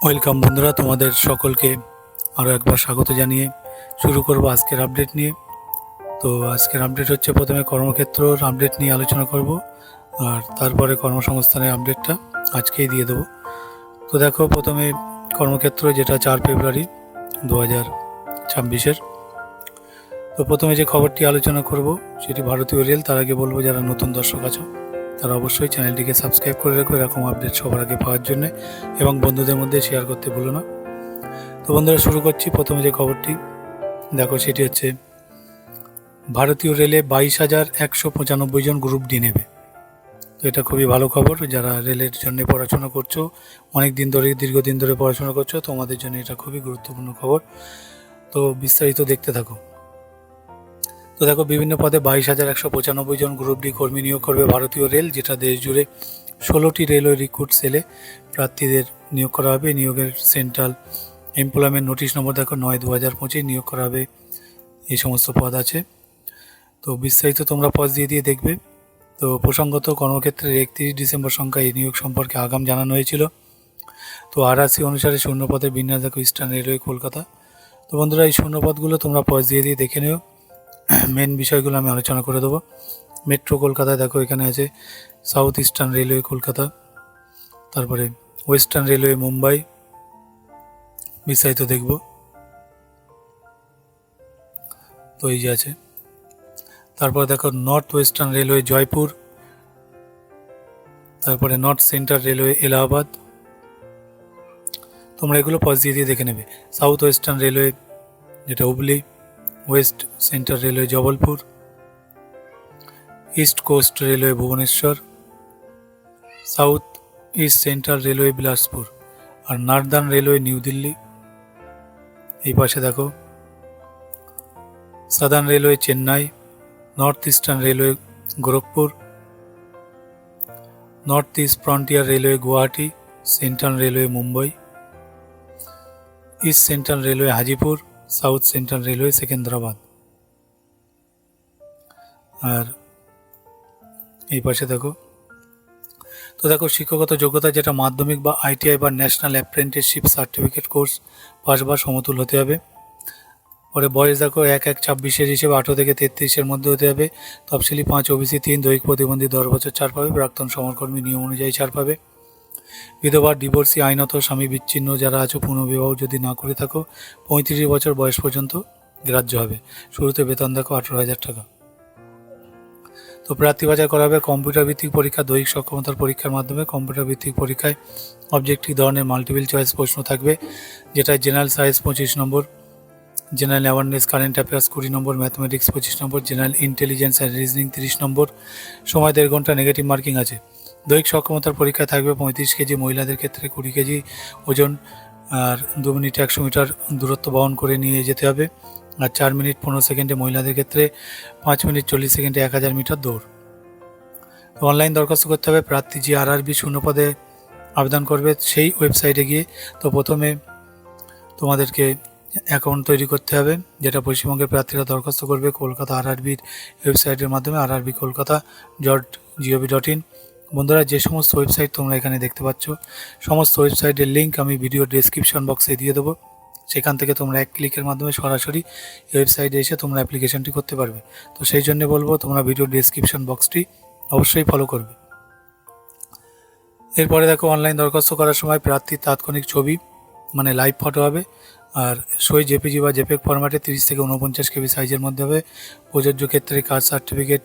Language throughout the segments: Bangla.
ওয়েলকাম বন্ধুরা, তোমাদের সকলকে আরও একবার স্বাগত জানিয়ে শুরু করব আজকের আপডেট নিয়ে। তো আজকের আপডেট হচ্ছে, প্রথমে কর্মক্ষেত্রর আপডেট নিয়ে আলোচনা করব, আর তারপরে কর্মসংস্থানের আপডেটটা আজকেই দিয়ে দেবো। তো দেখো, প্রথমে কর্মক্ষেত্র, যেটা 4 ফেব্রুয়ারি 2026-এর। তো প্রথমে যে খবরটি আলোচনা করব সেটি ভারতীয় রেল। তার আগে বলবো, যারা নতুন দর্শক আছো তারা অবশ্যই চ্যানেলটিকে সাবস্ক্রাইব করে রাখো এরকম আপডেট সবার আগে পাওয়ার জন্য, এবং বন্ধুদের মধ্যে শেয়ার করতে ভুলো না। তো বন্ধুরা, শুরু করছি। প্রথমে যে খবরটি দেখো সেটি হচ্ছে, ভারতীয় রেলে 22,195 জন গ্রুপ ডি নেবে। তো এটা খুবই ভালো খবর। যারা রেলের জন্য পড়াশোনা করছো, অনেক দিন ধরে, দীর্ঘদিন ধরে পড়াশোনা করছো, তোমাদের জন্য এটা খুবই গুরুত্বপূর্ণ খবর। তো বিস্তারিত দেখতে থাকো। তো দেখো, বিভিন্ন পদে 22,195 জন গ্রুপ ডি কর্মী নিয়োগ করবে ভারতীয় রেল, যেটা দেশ জুড়ে 16টি রেলওয়ে রিক্রুট সেলে প্রার্থীদের নিয়োগ করা হবে। নিয়োগের সেন্ট্রাল এমপ্লয়মেন্ট নোটিশ নম্বর দেখো 9/2025 নিয়োগ করা হবে। এই সমস্ত পদ আছে। তো বিস্তারিত তোমরা পজ দিয়ে দেখবে। তো প্রসঙ্গত, কর্মক্ষেত্রের 31 ডিসেম্বর সংখ্যায় এই নিয়োগ সম্পর্কে আগাম জানানো হয়েছিল। তো RRC অনুসারে শূন্যপদের বিন্যাস দেখো ইস্টার্ন রেলওয়ে কলকাতা। তো বন্ধুরা, এই শূন্যপদগুলো তোমরা পজ দিয়ে দেখে নিও। মেন বিষয়গুলো আমি আলোচনা করে দেবো। মেট্রো কলকাতায় দেখো এখানে আছে সাউথ ইস্টার্ন রেলওয়ে কলকাতা, তারপরে ওয়েস্টার্ন রেলওয়ে মুম্বাই, বিস্তারিত দেখব। তো এই যে আছে। তারপরে দেখো নর্থ ওয়েস্টার্ন রেলওয়ে জয়পুর, তারপরে নর্থ সেন্ট্রাল রেলওয়ে এলাহাবাদ। তোমরা এগুলো পজ দিয়ে দেখে নেবে। সাউথ ওয়েস্টার্ন রেলওয়ে যেটা Hubli, West Central Railway Jabalpur, East Coast Railway Bhubaneswar, South East Central Railway Bilaspur, আর নর্দার্ন রেলওয়ে নিউ দিল্লি। এই পাশে দেখো Southern Railway Chennai, North Eastern Railway Gorakhpur, North East Frontier Railway Guwahati, Central Railway Mumbai, East Central Railway Hajipur, South Central Railway Secunderabad. আর এই পাশে দেখো, তো দেখো শিক্ষাগত যোগ্যতা যেটা মাধ্যমিক বা ITI বা national apprenticeship certificate course pass বা সমতুল হতে হবে। পরে বয়স দেখো 1/1/26 হিসেবে 18 থেকে 33-এর মধ্যে হতে হবে। তফসিলি 5, OBC 3, দৈহিক প্রতিবন্ধী 10 বছর ছাড় পাবে। প্রাক্তন সমরকর্মী নিয়ম অনুযায়ী ছাড় পাবে। বিধবা, ডিভোর্সি, আইনত স্বামী বিচ্ছিন্ন যারা আছো, পুনর্বিবাহ যদি না করে থাকো, 35 বছর বয়স পর্যন্ত গ্রাহ্য হবে। শুরুতে বেতন দেখো 18,000 টাকা। তো প্রার্থী বাছাই করা হবে কম্পিউটার ভিত্তিক পরীক্ষা, দৈহিক সক্ষমতার পরীক্ষার মাধ্যমে। কম্পিউটার ভিত্তিক পরীক্ষায় অবজেক্টিভ ধরনের মাল্টিপল চয়েস প্রশ্ন থাকবে, যেটা general science 25 number, general awareness current affairs 20 number, mathematics 25 number, general intelligence and reasoning 30 নম্বর। সময় 1.5 ঘন্টা, নেগেটিভ মার্কিং আছে। দৈহিক সক্ষমতার পরীক্ষায় থাকবে 35 কেজি, মহিলাদের ক্ষেত্রে 20 কেজি ওজন, আর 2 মিনিটে 100 মিটার দূরত্ব বহন করে নিয়ে যেতে হবে, আর 4 মিনিট 15 সেকেন্ডে মহিলাদের ক্ষেত্রে, 5 মিনিট 40 সেকেন্ডে 1000 মিটার দৌড়। তো অনলাইন দরখাস্ত করতে হবে। প্রার্থী যে RRB শূন্যপদে আবেদন করবে সেই ওয়েবসাইটে গিয়ে, তো প্রথমে তোমাদেরকে অ্যাকাউন্ট তৈরি করতে হবে, যেটা পশ্চিমবঙ্গের প্রার্থীরা দরখাস্ত করবে কলকাতা RRBর ওয়েবসাইটের মাধ্যমে, rrbkolkata.gov.in। বন্ধুরা, যে সমস্ত ওয়েবসাইট তোমরা এখানে দেখতে পাচ্ছ, সমস্ত ওয়েবসাইটের লিঙ্ক আমি ভিডিও ডেসক্রিপশন বক্সে দিয়ে দেবো। সেখান থেকে তোমরা এক ক্লিকের মাধ্যমে সরাসরি ওয়েবসাইটে এসে তোমরা অ্যাপ্লিকেশনটি করতে পারবে। তো সেই জন্য বলবো, তোমরা ভিডিও ডেসক্রিপশন বক্সটি অবশ্যই ফলো করবে। এরপরে দেখো, অনলাইন দরখাস্ত করার সময় প্রার্থীর তাৎক্ষণিক ছবি মানে লাইভ ফটো হবে, আর সই JPG বা JPEG ফরম্যাটে 30 থেকে 49 KB সাইজের মধ্যে হবে। প্রযোজ্য ক্ষেত্রে কাস্ট সার্টিফিকেট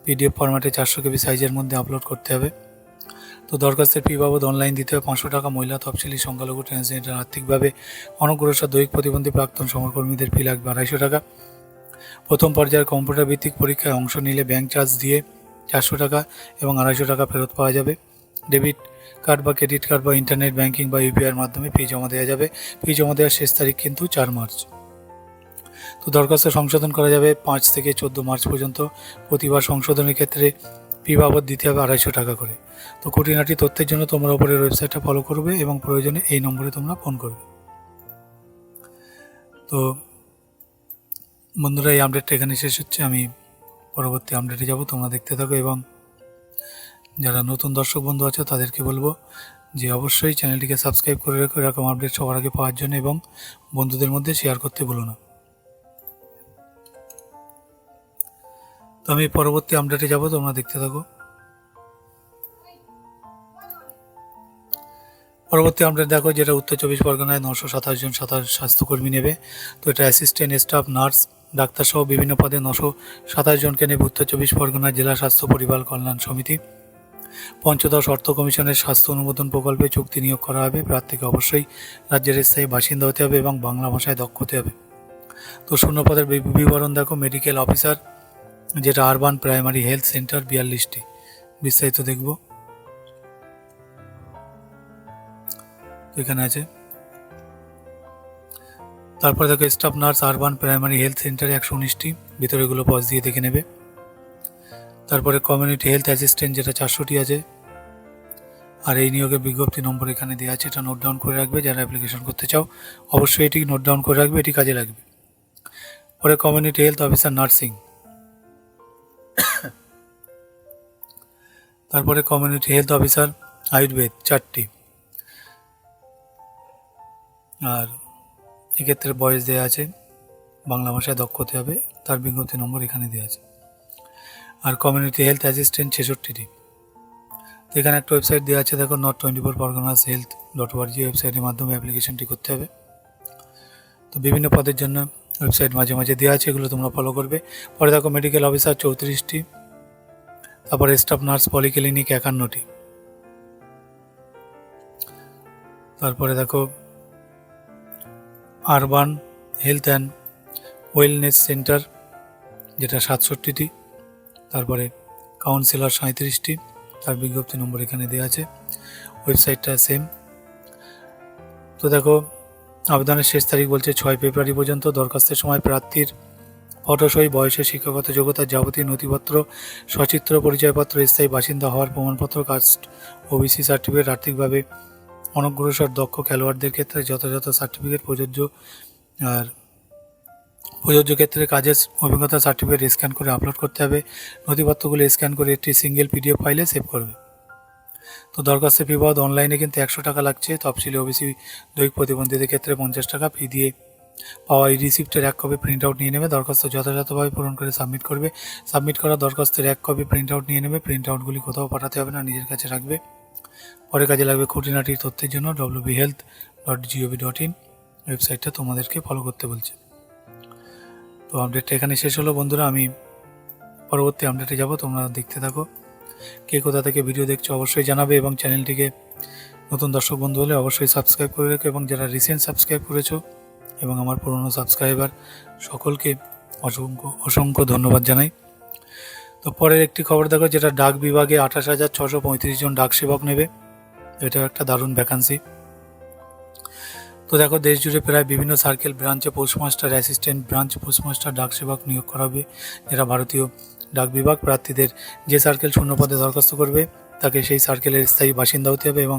PDF ফরম্যাটে 400 KB সাইজের মধ্যে আপলোড করতে হবে। তো দরখাস্তের ফি বাবদ অনলাইন দিতে হবে 500 টাকা। মহিলা, তফসিলি, সংখ্যালঘু, ট্রান্সজেন্ডার, আর্থিকভাবে অনগ্রসর, দৈহিক প্রতিবন্ধী প্রাক্তন সমরকর্মীদের ফি লাগবে 250 টাকা। প্রথম পর্যায়ের কম্পিউটার ভিত্তিক পরীক্ষায় অংশ নিলে ব্যাংক চার্জ দিয়ে 400 টাকা এবং 250 টাকা ফেরত পাওয়া যাবে। ডেবিট কার্ড বা ক্রেডিট কার্ড বা ইন্টারনেট ব্যাংকিং বা UPIর মাধ্যমে ফি জমা দেওয়া যাবে। ফি জমা দেওয়ার শেষ তারিখ কিন্তু 4 মার্চ। তো দরখাস্ত সংশোধন করা যাবে 5 থেকে 14 মার্চ পর্যন্ত। প্রতিবার সংশোধনের ক্ষেত্রে ফি বাবদ দিতে হবে 250 টাকা করে। তো খুঁটিনাটি তথ্যের জন্য তোমরা উপরের ওয়েবসাইটটা ফলো করবে এবং প্রয়োজনে এই নম্বরে তোমরা ফোন করবে। তো বন্ধুরা, এই আপডেটটা এখানে শেষ হচ্ছে। আমি পরবর্তী আপডেটে যাব, তোমরা দেখতে থাকো। এবং যারা নতুন দর্শক বন্ধু আছো তাদেরকে বলবো যে অবশ্যই চ্যানেলটিকে সাবস্ক্রাইব করে রেখো এরকম আপডেট সবার আগে পাওয়ার জন্য, এবং বন্ধুদের মধ্যে শেয়ার করতে ভুলো না। তো আমি পরবর্তী আপডেটে যাব, তোমরা দেখতে থাকো। পরবর্তী আপডেট দেখো, যেটা উত্তর 24 পরগনায় 927 জন স্বাস্থ্যকর্মী নেবে। তো এটা অ্যাসিস্ট্যান্ট, স্টাফ, নার্স, ডাক্তার সহ বিভিন্ন পদে 927 জনকে নেবে উত্তর 24 পরগনা জেলা স্বাস্থ্য পরিবার কল্যাণ সমিতি। পঞ্চদশ অর্থ কমিশনের স্বাস্থ্য অনুমোদন প্রকল্পে চুক্তি নিয়োগ করা হবে। প্রার্থীকে অবশ্যই রাজ্যের স্থায়ী বাসিন্দা হতে হবে এবং বাংলা ভাষায় দক্ষ হতে হবে। তো শূন্য পদের বিবরণ দেখো, মেডিকেল অফিসার, যেটা আরবান প্রাইমারি হেলথ সেন্টার 42টি, বিস্তারিত দেখব। তো এখানে আছে। তারপর দেখো staff nurse urban primary health সেন্টারে 119টি, ভিতরে এগুলো পজ দিয়ে দেখে নেবে। তারপরে কমিউনিটি হেলথ অ্যাসিস্ট্যান্ট, যেটা 400টি আছে। আর এই নিয়োগের বিজ্ঞপ্তি নম্বর এখানে দেওয়া আছে, এটা নোট ডাউন করে রাখবে। যারা অ্যাপ্লিকেশন করতে চাও অবশ্যই এটি নোট ডাউন করে রাখবে, এটি কাজে লাগবে। পরে কমিউনিটি হেলথ অফিসার নার্সিং, তারপরে কমিউনিটি হেলথ অফিসার আয়ুর্বেদ 4টি। আর এক্ষেত্রে বয়স দেওয়া আছে, বাংলা ভাষায় দক্ষ হতে হবে, তার বিজ্ঞপ্তি নম্বর এখানে দেওয়া আছে। আর কমিউনিটি হেলথ অ্যাসিস্ট্যান্ট 66টি। তো এখানে একটা ওয়েবসাইট দেওয়া আছে, দেখো north24parganas.health.org, ওয়েবসাইটের মাধ্যমে অ্যাপ্লিকেশনটি করতে হবে। তো বিভিন্ন পদের জন্য ওয়েবসাইট মাঝে মাঝে দেওয়া আছে, এগুলো তোমরা ফলো করবে। পরে দেখো মেডিকেল অফিসার 34টি, তারপরে স্টাফ নার্স পলিক্লিনিক 51টি। তারপরে দেখো urban health and wellness centre, যেটা 67টি। তারপরে কাউন্সিলর 37টি, তার বিজ্ঞপ্তি নম্বর এখানে দেওয়া আছে, ওয়েবসাইটটা সেম। তো দেখো আবেদনের শেষ তারিখ বলছে 6 ফেব্রুয়ারি পর্যন্ত। দরখাস্তের সময় প্রার্থীর ফটোসই, বয়সের শিক্ষাগত যোগ্যতা, যাবতীয় নথিপত্র, সচিত্র পরিচয়পত্র, স্থায়ী বাসিন্দা হওয়ার প্রমাণপত্র, কাস্ট, ওবিসি সার্টিফিকেট, আর্থিকভাবে অনগ্রসর দক্ষ খেলোয়াড়দের ক্ষেত্রে যথাযথ সার্টিফিকেট প্রযোজ্য, আর প্রযোজ্য ক্ষেত্রে কাজের অভিজ্ঞতা সার্টিফিকেট স্ক্যান করে আপলোড করতে হবে। নথিপত্রগুলি স্ক্যান করে একটি সিঙ্গেল পিডিএফ ফাইলে সেভ করবে। তো দরখাস্তের ফি বাবদ অনলাইনে কিন্তু 100 টাকা লাগছে। তফসিলি ওবিসি দৈহিক প্রতিবন্ধীদের ক্ষেত্রে 50 টাকা ফি দিয়ে পাওয়া এই রিসিপ্টের 1 কপি প্রিন্ট আউট নিয়ে নেবে। দরখাস্ত যথাযথভাবে পূরণ করে সাবমিট করবে। সাবমিট করা দরখাস্তের 1 কপি প্রিন্ট আউট নিয়ে নেবে। প্রিন্ট আউটগুলি কোথাও পাঠাতে হবে না, নিজের কাছে রাখবে। পরে কাজে লাগবে খুঁটিনাটি তথ্যের জন্য wbhealth.gov.in ওয়েবসাইটটা তোমাদেরকে ফলো করতে বলছে। তো আপডেটটা এখানে শেষ হলো বন্ধুরা। আমি পরবর্তী আপডেটে যাব, তোমরা দেখতে থাকো। কে কোথা থেকে ভিডিও দেখছো অবশ্যই জানাবে, এবং চ্যানেলটিকে নতুন দর্শক বন্ধু হলে অবশ্যই সাবস্ক্রাইব করে রেখো, এবং যারা রিসেন্ট সাবস্ক্রাইব করেছো এবং আমার পুরনো সাবস্ক্রাইবার সকলকে অসংখ্য অসংখ্য ধন্যবাদ জানাই। তো পরের একটি খবর দেখো, যেটা ডাক বিভাগে 28,635 জন ডাক সেবক নেবে। এটাও একটা দারুণ ভ্যাকান্সি। তো দেখো দেশ জুড়ে প্রায় বিভিন্ন সার্কেল ব্রাঞ্চে পোস্টমাস্টার, অ্যাসিস্ট্যান্ট ব্রাঞ্চ পোস্টমাস্টার, ডাক সেবক নিয়োগ করা হবে। যেটা ভারতীয় ডাক বিভাগ প্রার্থীদের যে সার্কেল শূন্য পদে দরখাস্ত করবে তাকে সেই সার্কেলের স্থায়ী বাসিন্দা হতে হবে এবং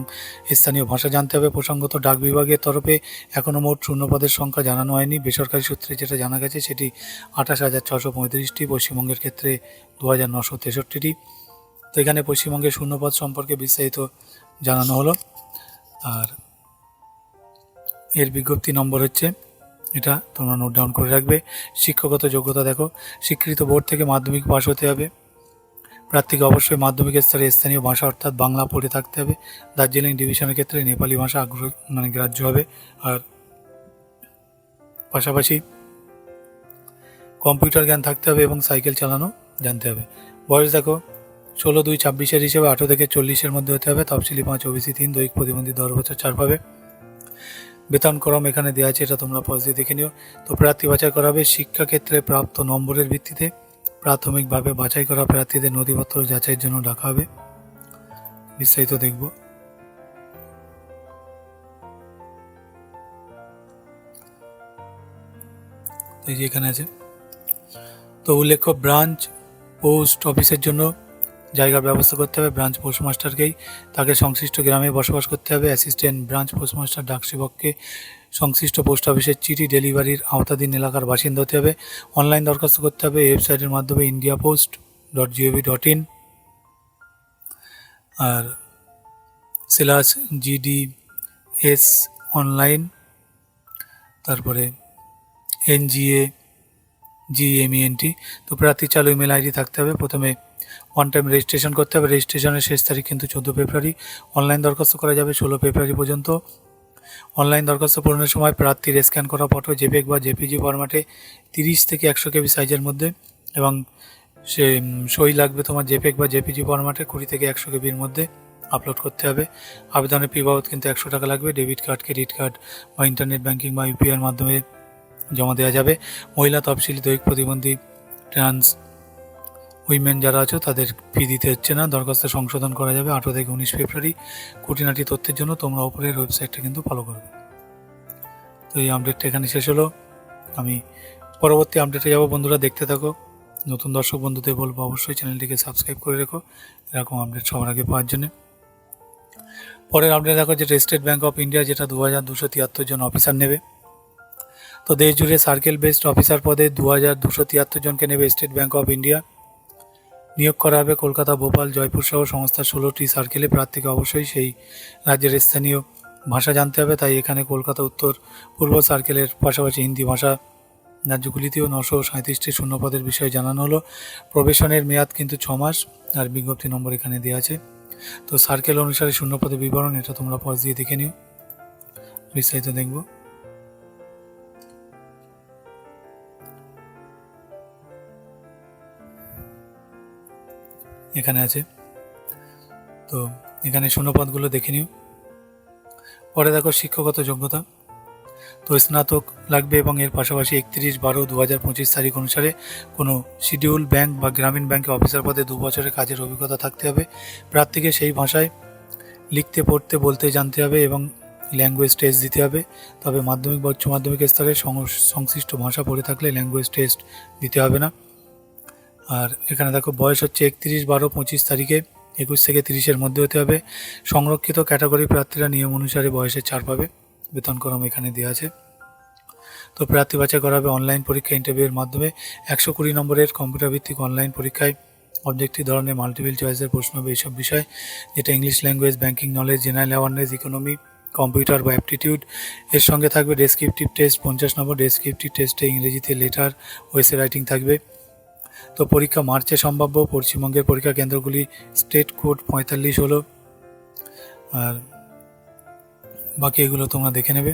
স্থানীয় ভাষা জানতে হবে। প্রসঙ্গত ডাক বিভাগের তরফে এখনও মোট শূন্য পদের সংখ্যা জানানো হয়নি। বেসরকারি সূত্রে যেটা জানা গেছে সেটি 28,635টি, পশ্চিমবঙ্গের ক্ষেত্রে 2,963টি। তো এখানে পশ্চিমবঙ্গের শূন্যপদ সম্পর্কে বিস্তারিত জানানো হলো। আর এর বিজ্ঞপ্তি নম্বর হচ্ছে এটা, তোমরা নোট ডাউন করে রাখবে। শিক্ষাগত যোগ্যতা দেখো, স্বীকৃত বোর্ড থেকে মাধ্যমিক পাস হতে হবে। প্রার্থীকে অবশ্যই মাধ্যমিক স্তরে স্থানীয় ভাষা অর্থাৎ বাংলা পড়ে থাকতে হবে। দার্জিলিং ডিভিশনের ক্ষেত্রে নেপালি ভাষা গ্রাহ্য হবে। আর পাশাপাশি কম্পিউটার জ্ঞান থাকতে হবে এবং সাইকেল চালানো জানতে হবে। বয়স দেখো 16-2-26 হিসেবে 18 থেকে 40-এর মধ্যে হতে হবে। তফসিলি 5, ওবিসি 3, দৈহিক প্রতিবন্ধী 10 বছর ছাড় পাবে। বেতন ক্রম এখানে দেওয়া আছে, এটা তোমরা পজ দিয়ে দেখে নিও। তো প্রার্থী বাছাই করা হবে শিক্ষাক্ষেত্রে প্রাপ্ত নম্বরের ভিত্তিতে। প্রাথমিকভাবে বাছাই করা প্রার্থীদের নথিপত্র যাচাইয়ের জন্য ডাকা হবে। বিস্তারিত দেখব। এই যে এখানে আছে। তো উল্লেখ্য ব্রাঞ্চ পোস্ট অফিসের জন্য জায়গার ব্যবস্থা করতে হবে ব্রাঞ্চ পোস্টমাস্টারকেই। তাকে সংশ্লিষ্ট গ্রামে বসবাস করতে হবে। অ্যাসিস্ট্যান্ট ব্রাঞ্চ পোস্টমাস্টার ডাক সেবককে সংশ্লিষ্ট পোস্ট অফিসের চিঠি ডেলিভারির আওতাধীন এলাকার বাসিন্দা হতে হবে। অনলাইন দরখাস্ত করতে হবে ওয়েবসাইটের মাধ্যমে indiapost.gov.in। আর GDS অনলাইন, তারপরে NGA GMENT। তো প্রার্থী চালু ইমেল আইডি থাকতে হবে। প্রথমে ওয়ান টাইম রেজিস্ট্রেশন করতে হবে। রেজিস্ট্রেশনের শেষ তারিখ কিন্তু 14 ফেব্রুয়ারি। অনলাইন দরখাস্ত করা যাবে 16 ফেব্রুয়ারি পর্যন্ত। অনলাইন দরখাস্ত পূরণের সময় প্রার্থীর স্ক্যান করা ফটো জেপিইজি বা জেপিজি ফরম্যাটে 30 থেকে 100 KB সাইজের মধ্যে, এবং সে সই লাগবে তোমার জেপিইজি বা জেপিজি ফরম্যাটে 20 থেকে 100 KBর মধ্যে আপলোড করতে হবে। আবেদনের ফি বাবদ কিন্তু 100 টাকা লাগবে। ডেবিট কার্ড, ক্রেডিট কার্ড বা ইন্টারনেট ব্যাঙ্কিং বা ইউপিআইয়ের মাধ্যমে জমা দেওয়া যাবে। মহিলা, তফসিলি, দৈহিক প্রতিবন্ধী, ট্রান্স উইমেন যারা আছে তাদের ফি দিতে হচ্ছে না। দরখাস্ত সংশোধন করা যাবে 18 থেকে 19 ফেব্রুয়ারি। খুঁটিনাটি তথ্যের জন্য তোমরা উপরের ওয়েবসাইটটা কিন্তু ফলো করবে। তো এই আপডেটটা এখানে শেষ হলো। আমি পরবর্তী আপডেটে যাব। বন্ধুরা দেখতে থাকো। নতুন দর্শক বন্ধুদের বলবো অবশ্যই চ্যানেলটিকে সাবস্ক্রাইব করে রেখো এরকম আপডেট সবার আগে পাওয়ার জন্য। পরের আপডেট দেখো, যেটা স্টেট ব্যাঙ্ক অফ ইন্ডিয়া, যেটা 2273 জন অফিসার নেবে। তো দেশ জুড়ে সার্কেল বেসড অফিসার পদে 2273 জনকে নেবে স্টেট ব্যাঙ্ক অফ ইন্ডিয়া। নিয়োগ করা হবে কলকাতা, ভোপাল, জয়পুর সহ সংস্থার 16টি সার্কেলে। প্রার্থীকে অবশ্যই সেই রাজ্যের স্থানীয় ভাষা জানতে হবে। তাই এখানে কলকাতা উত্তর পূর্ব সার্কেলের পাশাপাশি হিন্দি ভাষা রাজ্যগুলিতেও 937টি শূন্যপদের বিষয়ে জানানো হলো। প্রবেশনের মেয়াদ কিন্তু 6 মাস, আর বিজ্ঞপ্তি নম্বর এখানে দেওয়া আছে। তো সার্কেল অনুসারে শূন্যপদের বিবরণ এটা তোমরা পজ দিয়ে দেখে নিও, বিস্তারিত দেখব। এখানে আছে, তো এখানে শূন্যপদগুলো দেখে নিও। পরে দেখো শিক্ষাগত যোগ্যতা। তো স্নাতক লাগবে এবং এর পাশাপাশি 31/12/2025 তারিখ অনুসারে কোনো শিডিউল ব্যাংক বা গ্রামীণ ব্যাংকে অফিসার পদে 2 বছরের কাজের অভিজ্ঞতা থাকতে হবে। প্রার্থীকে সেই ভাষায় লিখতে, পড়তে, বলতে জানতে হবে এবং ল্যাঙ্গুয়েজ টেস্ট দিতে হবে। তবে মাধ্যমিক বা উচ্চ মাধ্যমিক স্তরে সংশ্লিষ্ট ভাষা পড়ে থাকলে ল্যাঙ্গুয়েজ টেস্ট দিতে হবে না। আর এখানে দেখো বয়স হচ্ছে 31/12/25 তারিখে 21 থেকে 30-এর মধ্যে হতে হবে। সংরক্ষিত ক্যাটাগরি প্রার্থীরা নিয়ম অনুসারে বয়সের ছাড় পাবে। বেতনক্রম এখানে দেওয়া আছে। তো প্রার্থী বাছাই করা হবে অনলাইন পরীক্ষা, ইন্টারভিউয়ের মাধ্যমে। 120 নম্বরের কম্পিউটার ভিত্তিক অনলাইন পরীক্ষায় অবজেক্টিভ ধরনের মাল্টিপল চয়েসের প্রশ্ন হবে এইসব বিষয়, যেটা English language, banking knowledge, general awareness, economy, computer বা অ্যাপটিটিউড। এর সঙ্গে থাকবে ডেসক্রিপটিভ টেস্ট 50 নম্বর। ডেসক্রিপটিভ টেস্টে ইংরেজিতে লেটার ও এসে রাইটিং থাকবে। তো পরীক্ষা মার্চে সম্ভাব্য। পশ্চিমবঙ্গের পরীক্ষা কেন্দ্রগুলি স্টেট কোড 45 হলো, আর বাকি এগুলো তোমরা দেখে নেবে।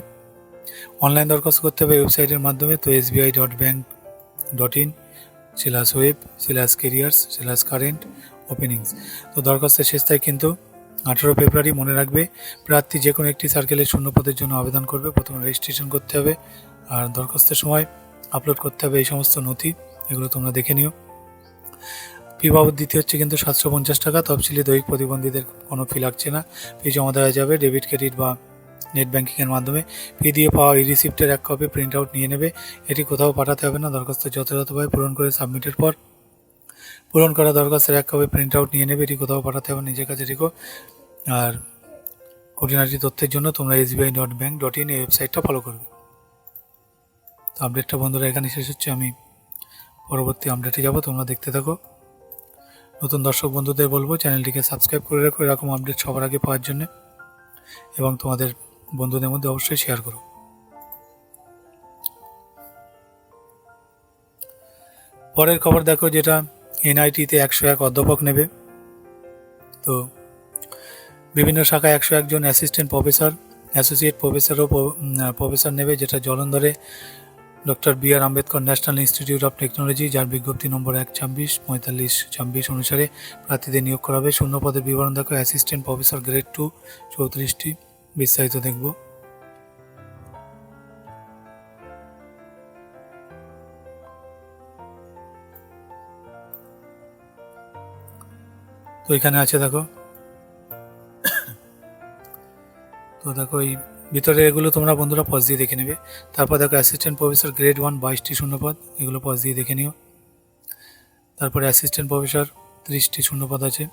অনলাইন দরখাস্ত করতে হবে ওয়েবসাইটের মাধ্যমে। তো sbi.bank.in/web/careers/current openings। তো দরখাস্তের শেষ তারিখ কিন্তু 18 ফেব্রুয়ারি। মনে রাখবে, প্রার্থী যে কোনো একটি সার্কেলের শূন্যপদের জন্য আবেদন করবে। প্রথমে রেজিস্ট্রেশন করতে হবে আর দরখাস্তের সময় আপলোড করতে হবে এই সমস্ত নথি, এগুলো তোমরা দেখে নিও। ফি বাবদ দিতে হচ্ছে কিন্তু 750 টাকা। তফসিলি দৈহিক প্রতিবন্ধীদের কোনো ফি লাগছে না। ফি জমা দেওয়া যাবে ডেবিট, ক্রেডিট বা নেট ব্যাঙ্কিংয়ের মাধ্যমে। ফি দিয়ে পাওয়া এই রিসিপ্টের এক কপি প্রিন্ট আউট নিয়ে নেবে। এটি কোথাও পাঠাতে হবে না। দরখাস্ত যথাযথভাবে পূরণ করে সাবমিটের পর পূরণ করা দরখাস্তের এক কপি প্রিন্ট আউট নিয়ে নেবে। এটি কোথাও পাঠাতে হবে, নিজের কাছে রেখো। আর খুঁটিনাটি তথ্যের জন্য তোমরা sbi.bank.in এই ওয়েবসাইটটা ফলো করবে। তো আপডেটটা বন্ধুরা এখানে শেষ হচ্ছে। আমি পরবর্তী আপডেটে যাব, তোমরা দেখতে থাকো। নতুন দর্শক বন্ধুদের বলবো চ্যানেলটিকে সাবস্ক্রাইব করে রাখো এরকম আপডেট সবার আগে পাওয়ার জন্য, এবং তোমাদের বন্ধুদের মধ্যে অবশ্যই শেয়ার করো। পরের খবর দেখো, যেটা NIT-তে 101 অধ্যাপক নেবে। তো বিভিন্ন শাখায় 101 জন অ্যাসিস্ট্যান্ট প্রফেসর, অ্যাসোসিয়েট প্রফেসর ও প্রফেসর নেবে, যেটা জলন্ধরে doctor BR Ambedkar National Institute of Technology, যার বিজ্ঞপ্তি নম্বর 126-45-26 অনুসারে প্রার্থীদের নিয়োগ করা হবে। শূন্য পদের বিবরণ দেখো, অ্যাসিস্ট্যান্ট প্রফেসর গ্রেড 2 34টি। বিস্তারিত দেখব। তো এখানে আছে দেখো। তো দেখো এই ভিতরে এগুলো তোমরা বন্ধুরা পজ দিয়ে দেখে নেবে। তারপর দেখো অ্যাসিস্ট্যান্ট প্রফেসর গ্রেড 1 22টি শূন্যপদ, এগুলো পজ দিয়ে দেখে নিও। তারপরে অ্যাসিস্ট্যান্ট প্রফেসর 30টি শূন্যপদ আছে।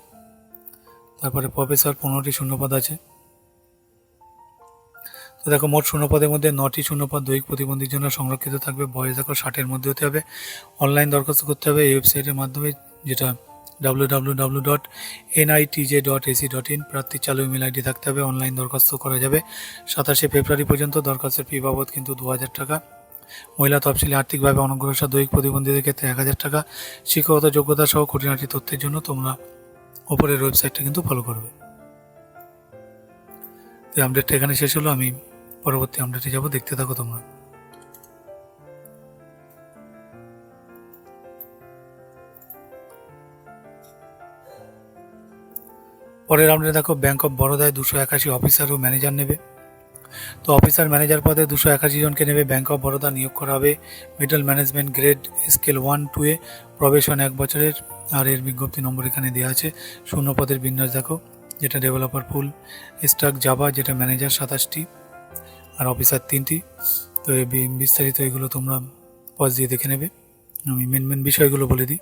তারপরে প্রফেসর 15টি শূন্যপদ আছে। তো দেখো মোট শূন্যপদের মধ্যে 9টি শূন্যপদ দৈহিক প্রতিবন্ধীর জন্য সংরক্ষিত থাকবে। বয়স দেখো 60-এর মধ্যে হতে হবে। অনলাইন দরখাস্ত করতে হবে এই ওয়েবসাইটের মাধ্যমে, যেটা www.nitj.ac.in। প্রার্থীর চালু ইমেল আইডি থাকতে হবে। অনলাইন দরখাস্ত করা যাবে 27শে ফেব্রুয়ারি পর্যন্ত। দরখাস্তের ফি বাবদ কিন্তু 2000 টাকা। মহিলা তফসিলি আর্থিকভাবে অনগ্রসর দৈহিক প্রতিবন্ধীদের ক্ষেত্রে 1000 টাকা। শিক্ষাগত যোগ্যতা সহ খুঁটিনাটি তথ্যের জন্য তোমরা ওপরের ওয়েবসাইটটা কিন্তু ফলো করবে। তো আপডেটটা এখানে শেষ হলো, আমি পরবর্তী আপডেটে যাব, দেখতে থাকো তোমরা। পরের আপডেটে দেখো, ব্যাংক অফ বরোদায় 281 অফিসার ও ম্যানেজার নেবে। তো অফিসার ম্যানেজার পদে 281 জনকে নেবে ব্যাংক অফ বরোদা। নিয়োগ করা হবে middle management grade scale 1-2 probation 1 বছরের। আর এর বিজ্ঞপ্তি নম্বর এখানে দেওয়া আছে। শূন্য পদের বিন্যাস দেখো, যেটা ডেভেলপার ফুল স্ট্যাক জাভা, যেটা ম্যানেজার 27টি আর অফিসার 3টি। তো এই বিস্তারিত এগুলো তোমরা পজ দিয়ে দেখে নেবে। আমি মেন বিষয়গুলো বলে দিই।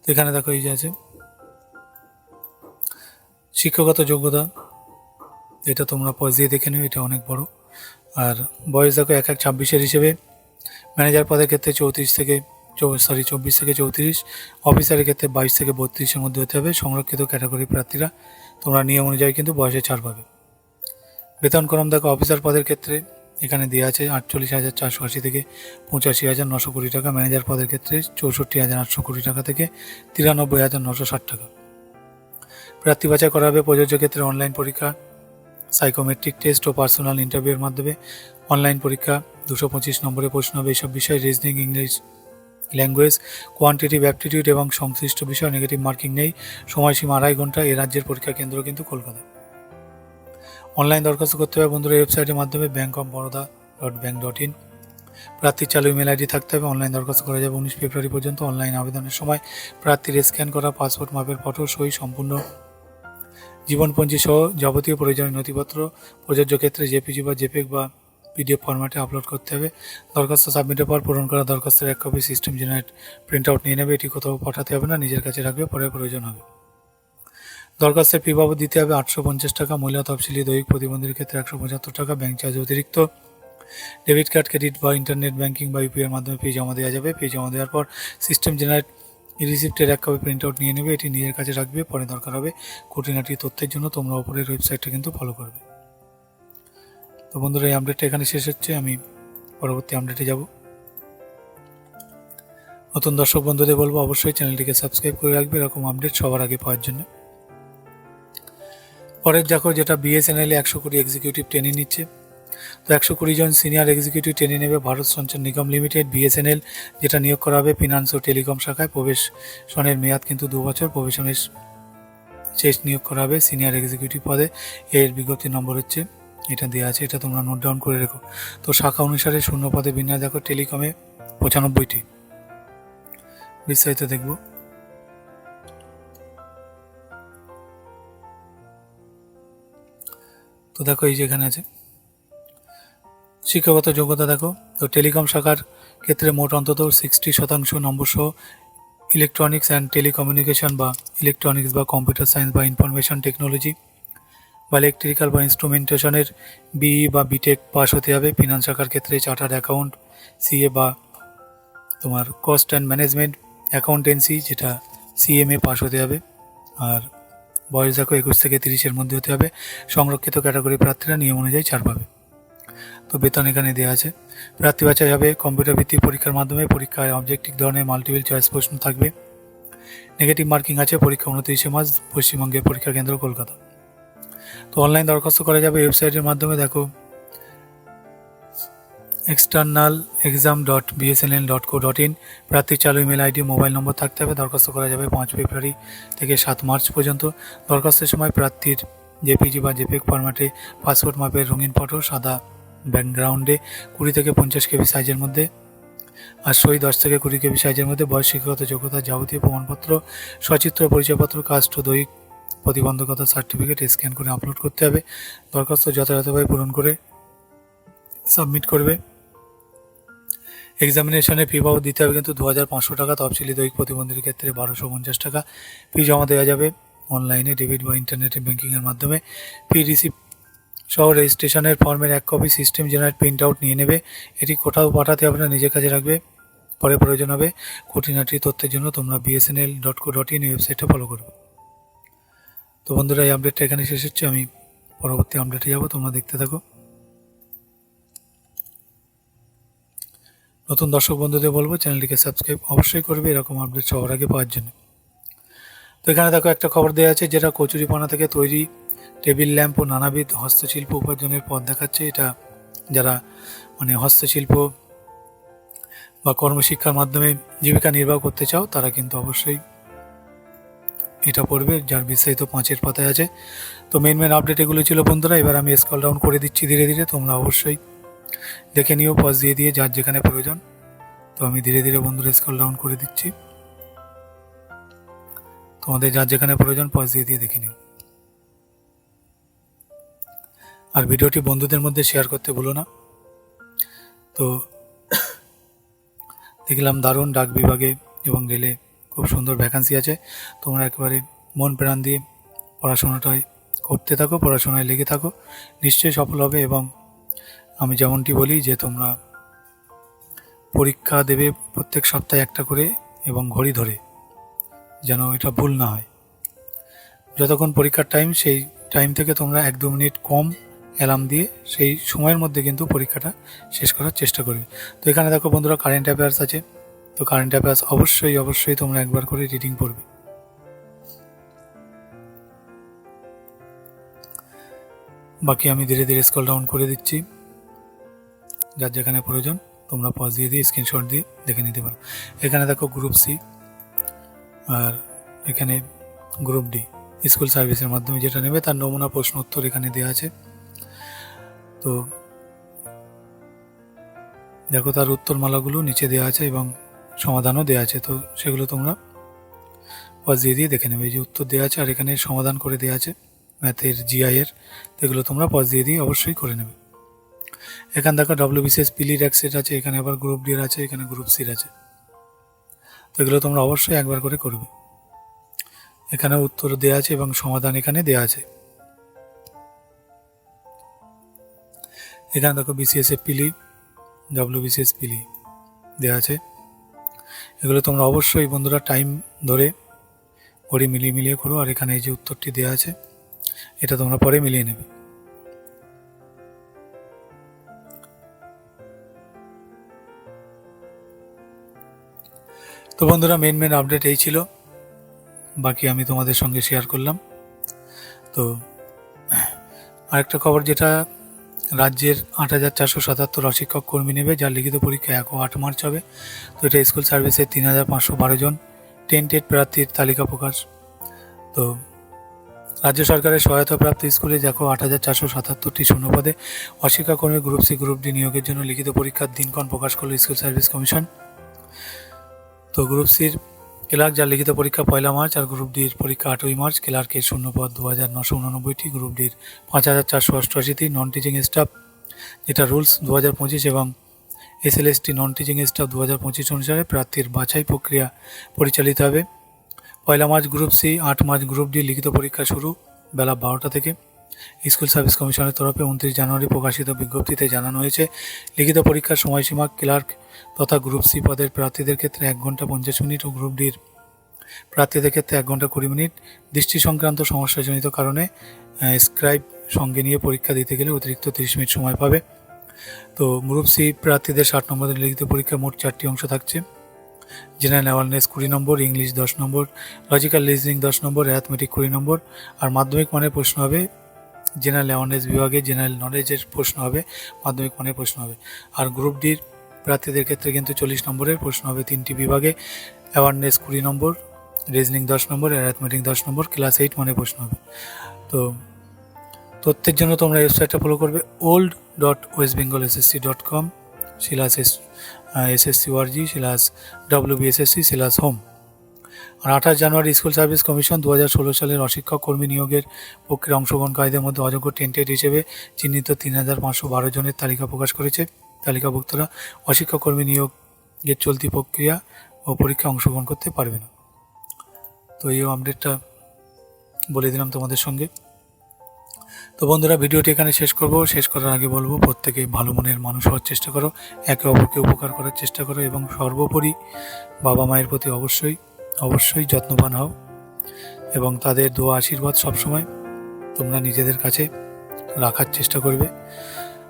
তো এখানে দেখো এই যে আছে শিক্ষাগত যোগ্যতা, এটা তোমরা পজ দিয়ে দেখে নেবে, এটা অনেক বড়। আর বয়স দেখো 1-1-26 হিসেবে ম্যানেজার পদের ক্ষেত্রে 24 থেকে 34, অফিসারের ক্ষেত্রে 22 থেকে 32-এর মধ্যে হতে হবে। সংরক্ষিত ক্যাটাগরি প্রার্থীরা তোমরা নিয়ম অনুযায়ী কিন্তু বয়সে ছাড় পাবে। বেতনক্রম দেখো, অফিসার পদের ক্ষেত্রে এখানে দেওয়া আছে 48,480 থেকে 85,900 কোটি টাকা। ম্যানেজার পদের ক্ষেত্রে 64,800 কোটি টাকা থেকে 93,960 টাকা। প্রার্থী বাছাই করা হবে প্রযোজ্য ক্ষেত্রে অনলাইন পরীক্ষা, সাইকোমেট্রিক টেস্ট ও পার্সোনাল ইন্টারভিউয়ের মাধ্যমে। অনলাইন পরীক্ষা 225 নম্বরের প্রশ্ন হবে এইসব বিষয়: reasoning, English language, quantitative aptitude এবং সংশ্লিষ্ট বিষয়। নেগেটিভ মার্কিং নেই। সময়সীমা 2.5 ঘন্টা। এ রাজ্যের পরীক্ষা কেন্দ্র কিন্তু কলকাতা। অনলাইন দরখাস্ত করতে হবে বন্ধুরা এই ওয়েবসাইটের মাধ্যমে bankofbaroda.bank.in। প্রার্থীর চালু ইমেল আইডি থাকতে হবে। অনলাইন দরখাস্ত করা যাবে 19 ফেব্রুয়ারি পর্যন্ত। অনলাইন আবেদনের সময় প্রার্থীর স্ক্যান করা পাসপোর্ট মাপের ফটো, সই, সম্পূর্ণ জীবনপঞ্জি সহ যাবতীয় প্রয়োজনীয় নথিপত্র প্রযোজ্য ক্ষেত্রে জেপিজি বা জেপেগ বা পিডিএফ ফরম্যাটে আপলোড করতে হবে। দরখাস্ত সাবমিটের পর পূরণ করা দরখাস্তের 1 copy system generate print out নিয়ে নেবে। এটি কোথাও পাঠাতে হবে না, নিজের কাছে রাখবে, পরে প্রয়োজন হবে। দরখাস্তের ফি বাবদ দিতে হবে 850 টাকা। মহিলা তফসিলি দৈহিক প্রতিবন্ধীর ক্ষেত্রে 175 টাকা। ব্যাংক চার্জ অতিরিক্ত। ডেবিট কার্ড, ক্রেডিট বা ইন্টারনেট ব্যাংকিং বা ইউপিআইয়ের মাধ্যমে ফি জমা দেওয়া যাবে। ফি জমা দেওয়ার পর সিস্টেম জেনারেট রিসিপ্টের 1 কপি প্রিন্ট আউট নিয়ে নেবে। এটি নিজের কাছে রাখবে, পরে দরকার হবে। খুঁটিনাটি তথ্যের জন্য তোমরা ওপরের ওয়েবসাইটটা কিন্তু ফলো করবে। তো বন্ধুরা এই আপডেটটা এখানে শেষ হচ্ছে, আমি পরবর্তী আপডেটে যাব। নতুন দর্শক বন্ধুদের বলবো অবশ্যই চ্যানেলটিকে সাবস্ক্রাইব করে রাখবে এরকম আপডেট সবার আগে পাওয়ার জন্য। পরের দেখো, যেটা বিএসএনএল 100 কোটি এক্সিকিউটিভ ট্রেনিং নিচ্ছে। তো 120 জন সিনিয়র এক্সিকিউটিভ ট্রেনিং নেবে ভারত সঞ্চার নিগম লিমিটেড বিএসএনএল, যেটা নিয়োগ করা হবে ফিনান্স ও টেলিকম শাখায়। প্রবেশনের মেয়াদ কিন্তু 2 বছর। প্রবেশনের শেষ নিয়োগ করা হবে সিনিয়র এক্সিকিউটিভ পদে। এর বিজ্ঞপ্তি নম্বর হচ্ছে এটা দেওয়া আছে, এটা তোমরা নোট ডাউন করে রেখো। তো শাখা অনুসারে শূন্য পদে বিন্যাস দেখো, টেলিকমে 95টি। বিস্তারিত দেখব। তো দেখো এই যে এখানে আছে শিক্ষাগত যোগ্যতা দেখো। তো টেলিকম শাখার ক্ষেত্রে মোট অন্তত 60% নম্বর সহ ইলেকট্রনিক্স অ্যান্ড টেলিকমিউনিকেশন বা ইলেকট্রনিক্স বা কম্পিউটার সায়েন্স বা ইনফরমেশন টেকনোলজি বা ইলেকট্রিক্যাল বা ইনস্ট্রুমেন্টেশনের বিই বা বিটেক পাস হতে হবে। ফিনান্স শাখার ক্ষেত্রে চার্টার্ড অ্যাকাউন্ট, সিএ বা তোমার কস্ট অ্যান্ড ম্যানেজমেন্ট অ্যাকাউন্টেন্সি, যেটা সিএমএ পাস হতে হবে। আর বয়স দেখো 21 থেকে 30-এর মধ্যে হতে হবে। সংরক্ষিত ক্যাটাগরি প্রার্থীরা নিয়ম অনুযায়ী ছাড় পাবে। তো বেতন এখানে দেওয়া আছে। প্রার্থী বাছাই হবে কম্পিউটার ভিত্তিক পরীক্ষার মাধ্যমে। পরীক্ষায় অবজেক্টিভ ধরনের মাল্টিপল চয়েস প্রশ্ন থাকবে। নেগেটিভ মার্কিং আছে। পরীক্ষা 29শে মার্চ। পশ্চিমবঙ্গের পরীক্ষা কেন্দ্র কলকাতা। তো অনলাইন দরখাস্ত করা যাবে ওয়েবসাইটের মাধ্যমে। দেখো externalexam.bsnl.co.in। প্রার্থীর চালু ইমেল আইডি, মোবাইল নম্বর থাকতে হবে। দরখাস্ত করা যাবে 5 ফেব্রুয়ারি থেকে 7 মার্চ পর্যন্ত। দরখাস্তের সময় প্রার্থীর জেপিজি বা জেপেগ ফরম্যাটে পাসপোর্ট মাপের রঙিন ফটো, সাদা ব্যাকগ্রাউন্ডে 20 থেকে 50 কেবি সাইজের মধ্যে, আর সই 10 থেকে 20 কেবি সাইজের মধ্যে। বয়স, শিক্ষাগত যোগ্যতা, যাবতীয় প্রমাণপত্র, সচিত্র পরিচয়পত্র, কাস্ট ও দৈহিক প্রতিবন্ধকতা সার্টিফিকেট স্ক্যান করে আপলোড করতে হবে। দরখাস্ত যথাযথভাবে পূরণ করে সাবমিট করবে। এক্সামিনেশনের ফি বাবদ দিতে হবে কিন্তু 2500 টাকা। তফসিলি দৈহিক প্রতিবন্ধীর ক্ষেত্রে 1250 টাকা। ফি জমা দেওয়া যাবে অনলাইনে, ডেবিট বা ইন্টারনেট ব্যাঙ্কিংয়ের মাধ্যমে। ফি রিসিপ্ট সহ রেজিস্ট্রেশনের ফর্মের 1 copy system generate print out নিয়ে নেবে। এটি কোথাও পাঠাতে হবে না, নিজের কাছে রাখবে, পরে প্রয়োজন হবে। খুঁটিনাটি তথ্যের জন্য তোমরা bsnl.co.in ওয়েবসাইটটা ফলো করবে। তো বন্ধুরা, এই আপডেটটা এখানে শেষ হচ্ছে। আমি পরবর্তী আপডেটে যাব, তোমরা দেখতে থাকো। নতুন দর্শক বন্ধুদের বলবো চ্যানেলটিকে সাবস্ক্রাইব অবশ্যই করবে এরকম আপডেট সবার আগে পাওয়ার জন্য। তো এখানে দেখো একটা খবর দেওয়া আছে, যেটা কচুরিপানা থেকে তৈরি টেবিল ল্যাম্প ও নানাবিধ হস্তশিল্প উপার্জনের পথ দেখাচ্ছে। এটা যারা হস্তশিল্প বা কর্মশিক্ষার মাধ্যমে জীবিকা নির্বাহ করতে চাও তারা কিন্তু অবশ্যই এটা পড়বে, যার বিস্তারিত 5-এর পাতায় আছে। তো মেন আপডেট এগুলো ছিল বন্ধুরা। এবার আমি স্ক্রল ডাউন করে দিচ্ছি ধীরে ধীরে, তোমরা অবশ্যই দেখে নিও পজ দিয়ে দিয়ে যার যেখানে প্রয়োজন। তো আমি ধীরে ধীরে বন্ধুরা স্ক্রল ডাউন করে দিচ্ছি, তোমাদের যার যেখানে প্রয়োজন পজ দিয়ে দিয়ে দেখে নিও। আর ভিডিওটি বন্ধুদের মধ্যে শেয়ার করতে ভুলো না। তো দেখলাম দারুণ ডাক বিভাগে এবং রেলে খুব সুন্দর ভ্যাকান্সি আছে। তোমরা একেবারে মন প্রাণ দিয়ে পড়াশোনাটাই করতে থাকো, পড়াশোনায় লেগে থাকো, নিশ্চয়ই সফল হবে। এবং আমি যেমনটি বলি যে তোমরা পরীক্ষা দেবে প্রত্যেক সপ্তাহে একটা করে, এবং ঘড়ি ধরে, যেন এটা ভুল না হয়। যতক্ষণ পরীক্ষার টাইম, সেই টাইম থেকে তোমরা 1-2 মিনিট কম অ্যালার্ম দিয়ে সেই সময়ের মধ্যে কিন্তু পরীক্ষাটা শেষ করার চেষ্টা করবে। তো এখানে দেখো বন্ধুরা কারেন্ট অ্যাফেয়ার্স আছে। তো কারেন্ট অ্যাফেয়ার্স অবশ্যই তোমরা একবার করে রিডিং পড়বে। বাকি আমি ধীরে ধীরে স্ক্রল ডাউন করে দিচ্ছি, যার যেখানে প্রয়োজন তোমরা পজ দিয়ে দিয়ে স্ক্রিনশট দিয়ে দেখে নিতে পারো। এখানে দেখো গ্রুপ সি, আর এখানে গ্রুপ ডি স্কুল সার্ভিসের মাধ্যমে যেটা নেবে তার নমুনা প্রশ্ন উত্তর এখানে দেওয়া আছে। তো দেখো তার উত্তরমালাগুলো নিচে দেওয়া আছে এবং সমাধানও দেওয়া আছে। তো সেগুলো তোমরা পজ দিয়ে দিয়ে দেখে নেবে। এই যে উত্তর দেওয়া আছে আর এখানে সমাধান করে দেওয়া আছে ম্যাথের, জিআইয়ের, তো এগুলো তোমরা পজ দিয়ে দিয়ে অবশ্যই করে নেবে। এখানে দেখো WBCS পিলির এক সেট আছে, এখানে আবার গ্রুপ ডির আছে, এখানে গ্রুপ সির আছে। তো এগুলো তোমরা অবশ্যই একবার করে করবে। এখানে উত্তর দেওয়া আছে এবং সমাধান এখানে দেওয়া আছে। এখানে দেখো BCS পিলি, WBCS পিলি দেওয়া আছে। এগুলো তোমরা অবশ্যই বন্ধুরা টাইম ধরে ঘড়ি মিলিয়ে করো। আর এখানে এই যে উত্তরটি দেওয়া আছে, এটা তোমরা পরে মিলিয়ে নেবে। তো বন্ধুরা মেন আপডেট এই ছিল, বাকি আমি তোমাদের সঙ্গে শেয়ার করলাম। তো আরেকটা খবর, যেটা রাজ্যের 8,477 অশিক্ষক কর্মী নেবে, যার লিখিত পরীক্ষা 1 ও 8 মার্চ হবে। তো এটা স্কুল সার্ভিসের 3,512 জন টেন্টেড প্রার্থীর তালিকা প্রকাশ। তো রাজ্য সরকারের সহায়তাপ্রাপ্ত স্কুলে দেখো 8,477টি শূন্যপদে অশিক্ষাকর্মী গ্রুপ সি গ্রুপ ডি নিয়োগের জন্য লিখিত পরীক্ষার দিনক্ষণ প্রকাশ করল স্কুল সার্ভিস কমিশন। তো গ্রুপ সির ক্লার্ক, যার লিখিত পরীক্ষা 1 মার্চ, আর গ্রুপ ডির পরীক্ষা 8ই মার্চ। ক্লার্কের শূন্যপদ 2,989টি, গ্রুপ ডির 5,488টি। নন টিচিং স্টাফ, যেটা রুলস 2025 এবং SLST নন টিচিং স্টাফ 2025 অনুসারে প্রার্থীর বাছাই প্রক্রিয়া পরিচালিত হবে। 1 March group C, 8 March group D লিখিত পরীক্ষা শুরু বেলা 12টা থেকে। স্কুল সার্ভিস কমিশনের তরফে 29 জানুয়ারি প্রকাশিত বিজ্ঞপ্তিতে জানানো হয়েছে, লিখিত পরীক্ষার সময়সীমা ক্লার্ক তথা গ্রুপ সি পদের প্রার্থীদের ক্ষেত্রে 1 ঘন্টা 50 মিনিট ও গ্রুপ ডির প্রার্থীদের ক্ষেত্রে 1 ঘন্টা 20 মিনিট। দৃষ্টি সংক্রান্ত সমস্যাজনিত কারণে স্ক্রাইব সঙ্গে নিয়ে পরীক্ষা দিতে গেলে অতিরিক্ত 30 মিনিট সময় পাবে। তো গ্রুপ সি প্রার্থীদের 60 নম্বরের লিখিত পরীক্ষা মোট 4টি অংশ থাকছে। জেনারেল অ্যাওয়ারনেস 20 নম্বর, ইংলিশ 10 নম্বর, লজিক্যাল রিজনিং 10 নম্বর, অ্যাথমেটিক 20 নম্বর। আর মাধ্যমিক মানের প্রশ্ন হবে জেনারেল অ্যাওয়ারনেস বিভাগে, জেনারেল নলেজের প্রশ্ন হবে, মাধ্যমিক মানের প্রশ্ন হবে। আর গ্রুপ ডির প্রার্থীদের ক্ষেত্রে কিন্তু 40 নম্বরের প্রশ্ন হবে 3টি বিভাগে, অ্যাওয়ারনেস 20 নম্বর, রিজনিং 10 নম্বর, অ্যাথমেটিক 10 নম্বর, ক্লাস 8 মানে প্রশ্ন হবে। তো তথ্যের জন্য তোমরা ওয়েবসাইটটা ফলো করবে old.westbengalssc.com /SSCORG/WBSSC/home। আর 28 জানুয়ারি স্কুল সার্ভিস কমিশন 2016 সালের অশিক্ষক কর্মী নিয়োগের প্রক্রিয়া অংশগ্রহণকারীদের মধ্যে অযোগ্য টেন্টেড হিসেবে চিহ্নিত 3,512 জনের তালিকা প্রকাশ করেছে। তালিকাভুক্তরা অশিক্ষক কর্মী নিয়োগের চলতি প্রক্রিয়া ও পরীক্ষায় অংশগ্রহণ করতে পারবে না। তো এই আপডেটটা বলে দিলাম তোমাদের সঙ্গে। তো বন্ধুরা, ভিডিওটি এখানে শেষ করব। শেষ করার আগে বলবো, প্রত্যেকে ভালো মনের মানুষ হওয়ার চেষ্টা করো, একে অপরকে উপকার করার চেষ্টা করো এবং সর্বোপরি বাবা মায়ের প্রতি অবশ্যই যত্নবান হও এবং তাদের দোয়া আশীর্বাদ সবসময় তোমরা নিজেদের কাছে রাখার চেষ্টা করবে।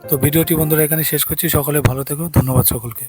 তো ভিডিওটি বন্ধুরা এখানে শেষ করছি। সকলে ভালো থেকো। ধন্যবাদ সকলকে।